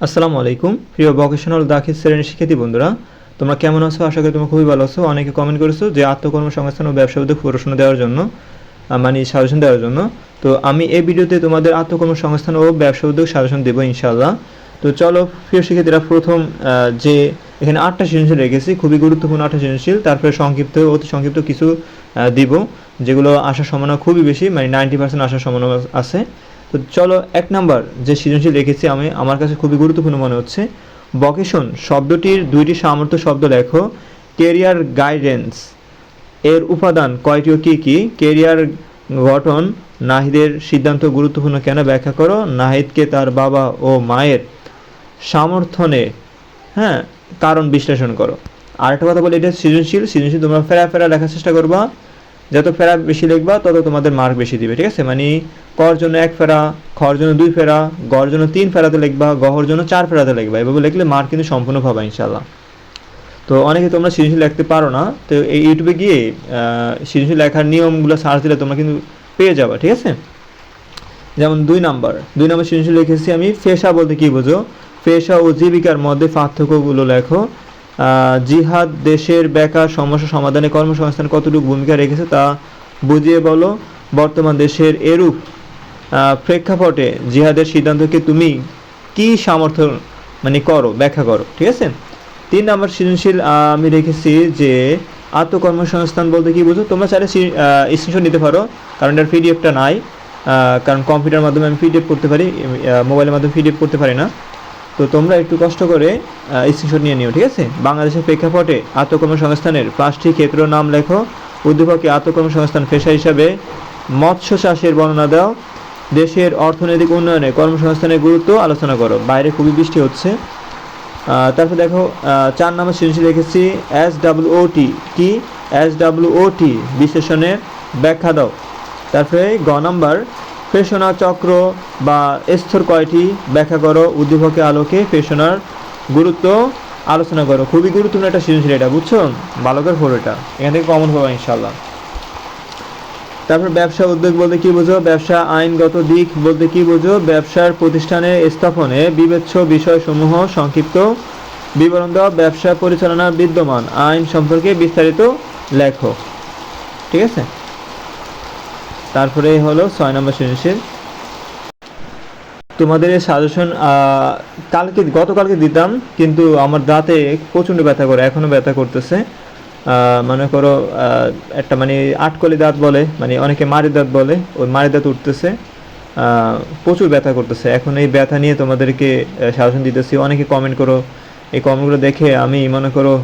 আসসালামু আলাইকুম প্রিয় ভোকেশনাল দাখিল শ্রেণীর শিক্ষার্থী বন্ধুরা, তোমরা কেমন আছো? আশা করি তোমরা খুবই ভালো আছো। অনেকে কমেন্ট করেছো যে আত্মকর্মসংস্থান ও ব্যবসা উদ্যোগ প্রশ্ন দেওয়ার জন্য, মানে সাজেশন দেওয়ার জন্য। তো আমি এই ভিডিওতে তোমাদের আত্মকর্মসংস্থান ও ব্যবসা উদ্যোগ সাজেশন দেবো ইনশাআল্লাহ। তো চলো প্রিয় শিক্ষার্থীরা, প্রথম যে এখানে 8টা সৃজনশীল রেখেছি, খুবই গুরুত্বপূর্ণ 8টা সৃজনশীল। তারপরে সংক্ষিপ্ত অতি সংক্ষিপ্ত কিছু দিব, যেগুলো আসার সম্ভাবনা খুবই বেশি, মানে 90% আসার সম্ভাবনা আছে। তো চলো, 1 নাম্বার যে সৃজনশীল রেখেছি আমি, আমার কাছে খুবই গুরুত্বপূর্ণ মনে হচ্ছে। ভকেশন শব্দটির 2টি সামর্থ্য শব্দ লেখো। কেরিয়ার গাইডেন্স এর উপাদান কয়টি ও কী কী? কেরিয়ার গঠন নাহিদের সিদ্ধান্ত গুরুত্বপূর্ণ কেন ব্যাখ্যা করো। নাহিদকে তার বাবা ও মায়ের সমর্থনে কারণ বিশ্লেষণ করো। আরেকটা কথা বলি, এটা সৃজনশীল তোমরা ফেরা লেখার চেষ্টা করবা। যত ফেরা বেশি লিখবা তত তোমাদের মার্ক বেশি দিবে, ঠিক আছে? মানে কর জন্য 1 ফেরা, খর জন্য 2 ফেরা, গর জন্য 3 ফেরাতে লিখবা, গহর জন্য 4 ফেরাতে লিখবা। এভাবে লিখলে মার্ক কিন্তু সম্পূর্ণ পাবা ইনশাআল্লাহ। তো অনেকে তোমরা সৃজনশীল লিখতে পারো না, তো এই ইউটিউবে গিয়ে সৃজনশীল লেখার নিয়মগুলো সার্চ দিলে তোমরা কিন্তু পেয়ে যাবে, ঠিক আছে? যেমন 2 নাম্বার সৃজনশীল লিখেছি আমি। পেশা বলতে কী বোঝো? পেশা ও জীবিকার মধ্যে পার্থক্যগুলো লেখো। জিহাদ দেশের বেকার সমস্যা সমাধানে কর্মসংস্থান কতটুকু ভূমিকা রেখেছে তা বুঝিয়ে বলো। বর্তমান দেশের এরূপ প্রেক্ষাপটে জিহাদের সিদ্ধান্তকে তুমি কি সামর্থ্য করো, ব্যাখ্যা করো, ঠিক আছে? 3 নাম্বার সৃজনশীল আমি রেখেছি যে আত্মকর্মসংস্থান বলতে কী বুঝো? তোমরা চাইলে স্ক্রিনশট নিতে পারো, কারণ এর পিডিএফটা নাই। কারণ কম্পিউটারের মাধ্যমে আমি পিডিএফ করতে পারি, মোবাইলের মাধ্যমে পিডিএফ করতে পারি না। তো তোমরা একটু কষ্ট করে স্ক্রিনশট নিয়ে নিও, ঠিক আছে? বাংলাদেশের প্রেক্ষাপটে আত্মকর্মসংস্থানের 5টি ক্ষেত্র নাম লেখো। উদ্দীপকে আত্মকর্মসংস্থান পেশা হিসাবে মৎস্য চাষের বর্ণনা দাও। দেশের অর্থনৈতিক উন্নয়নে কর্মসংস্থানের গুরুত্ব আলোচনা করো। বাইরে খুবই বৃষ্টি হচ্ছে। তারপর দেখো, 4 নম্বর সৃজনশীল রেখেছি SWOT কি? SWOT বিশ্লেষণের ব্যাখ্যা দাও। তারপরে গ নাম্বার, পেশনা চক্র বা স্তর কয়টি ব্যাখ্যা করো। উদ্দীপকের আলোকে পেশনার গুরুত্ব আলোচনা করো। খুবই গুরুত্বপূর্ণ একটা সৃজনশীল, এটা বুঝছো? ভালো করে পড়ো, এটা এখান থেকে কমন পাবো ইনশাআল্লাহ। তারপর ব্যবসা উদ্যোগ বলতে কী বোঝো? ব্যবসা আইনগত দিক বলতে কী বোঝো? ব্যবসার প্রতিষ্ঠানের স্থাপনে বিবেচ্য বিষয়সমূহ সংক্ষিপ্ত বিবরণ দেওয়া। ব্যবসা পরিচালনার বিদ্যমান আইন সম্পর্কে বিস্তারিত লেখো, ঠিক আছে? তারপরে হলো 6 নম্বর সৃজনশীল। তোমাদের এই সাজেশন গতকালকে দিতাম, কিন্তু আমার দাঁতে প্রচণ্ড ব্যথা করে, এখনও ব্যথা করতেছে। মনে করো একটা আটকলি দাঁত বলে, অনেকে মারি দাঁত বলে, ওই মারি দাঁত উঠতেছে, প্রচুর ব্যথা করতেছে। এখন এই ব্যথা নিয়ে তোমাদেরকে সাজেশন দিতেছি। অনেকে কমেন্ট করো, এই কমেন্টগুলো দেখে আমি মনে করো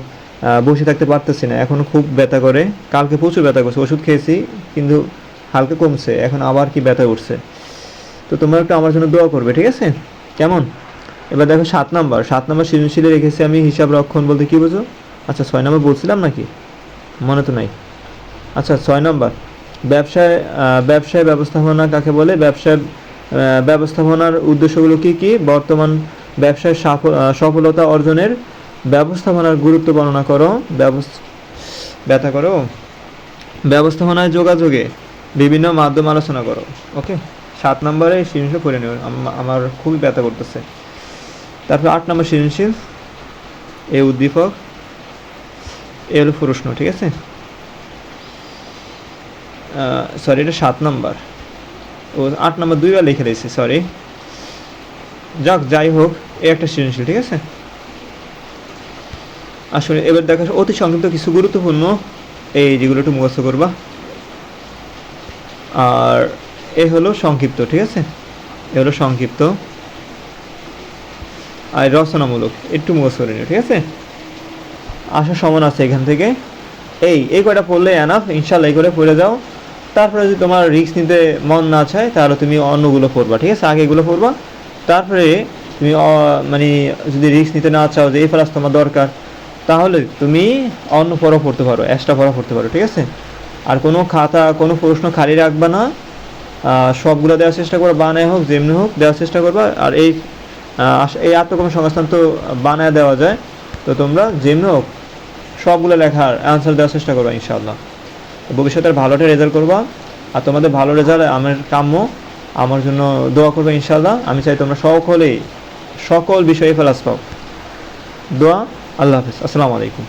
বসে থাকতে পারতেছি না। এখনও খুব ব্যথা করে, কালকে প্রচুর ব্যথা করছে, ওষুধ খেয়েছি কিন্তু হালকা কমছে, এখন আবার কি ব্যথা উঠছে। তো তোমরা একটু আমার জন্য দোয়া করবে, ঠিক আছে? কেমন? এবার দেখো 7 নম্বর সৃজনশীলে রেখেছি আমি হিসাব রক্ষণ বলতে কী বোঝো? আচ্ছা 6 নম্বর বলছিলাম নাকি, মনে তো নাই। আচ্ছা 6 নম্বর, ব্যবসায় ব্যবস্থাপনা কাকে বলে? ব্যবসায় ব্যবস্থাপনার উদ্দেশ্যগুলো কী কী? বর্তমান ব্যবসায় সফলতা অর্জনের ব্যবস্থাপনার গুরুত্ব বর্ণনা করো। ব্যবস্থাপনায় যোগাযোগে বিভিন্ন মাধ্যম আলোচনা করো। ওকে, 7 নম্বরে সৃজনশীল করে নিও, আমার খুবই ব্যথা করতেছে। তারপর 8 নম্বর সৃজনশীল, এ উদ্দীপক, এ হলো প্রশ্ন, ঠিক আছে? সরি, এটা 7 নম্বর, ও 8 নম্বর 2বার লিখে দিয়েছি, সরি। যাই হোক, এ একটা সৃজনশীল, ঠিক আছে? আসলে এবার দেখা অতি সংক্ষিপ্ত কিছু গুরুত্বপূর্ণ এই যেগুলো একটু মুখস্থ করবা। আর এ হলো সংক্ষিপ্ত, ঠিক আছে? এ হলো সংক্ষিপ্ত আর রচনামূলক, একটু মুখস্থ করে নিও, ঠিক আছে? আসার সম্ভাবনা আছে এখান থেকে। এই কয়টা পড়লে এনাফ ইনশাআল্লাহ, এই করে পড়ে যাও। তারপরে যদি তোমার রিস্ক নিতে মন না চায় তাহলে তুমি অন্যগুলো পড়বা, ঠিক আছে? আগে এগুলো পড়বা, তারপরে তুমি যদি রিস্ক নিতে না চাও যে এই ক্লাস তোমার দরকার, তাহলে তুমি অন্য পড়া পড়তে পারো, এক্সট্রা পড়া পড়তে পারো, ঠিক আছে? আর কোনো খাতা, কোনো প্রশ্ন খালি রাখবা না, সবগুলো দেওয়ার চেষ্টা করবা, বানায় হোক যেমনি হোক দেওয়ার চেষ্টা করবা। আর এই আত্মকর্মসংস্থান তো বানায় দেওয়া যায়, তো তোমরা যেমনি হোক সবগুলো লেখার অ্যান্সার দেওয়ার চেষ্টা করবা ইনশাআল্লাহ। ভবিষ্যতের ভালোটা রেজাল্ট করবা, আর তোমাদের ভালো রেজাল্ট আমার কাম্য, আমার জন্য দোয়া করবে ইনশাআল্লাহ। আমি চাই তোমরা সকলেই সকল বিষয়ে প্লাস পাও। দোয়া। আল্লাহ হাফেজ। আসসালামু আলাইকুম।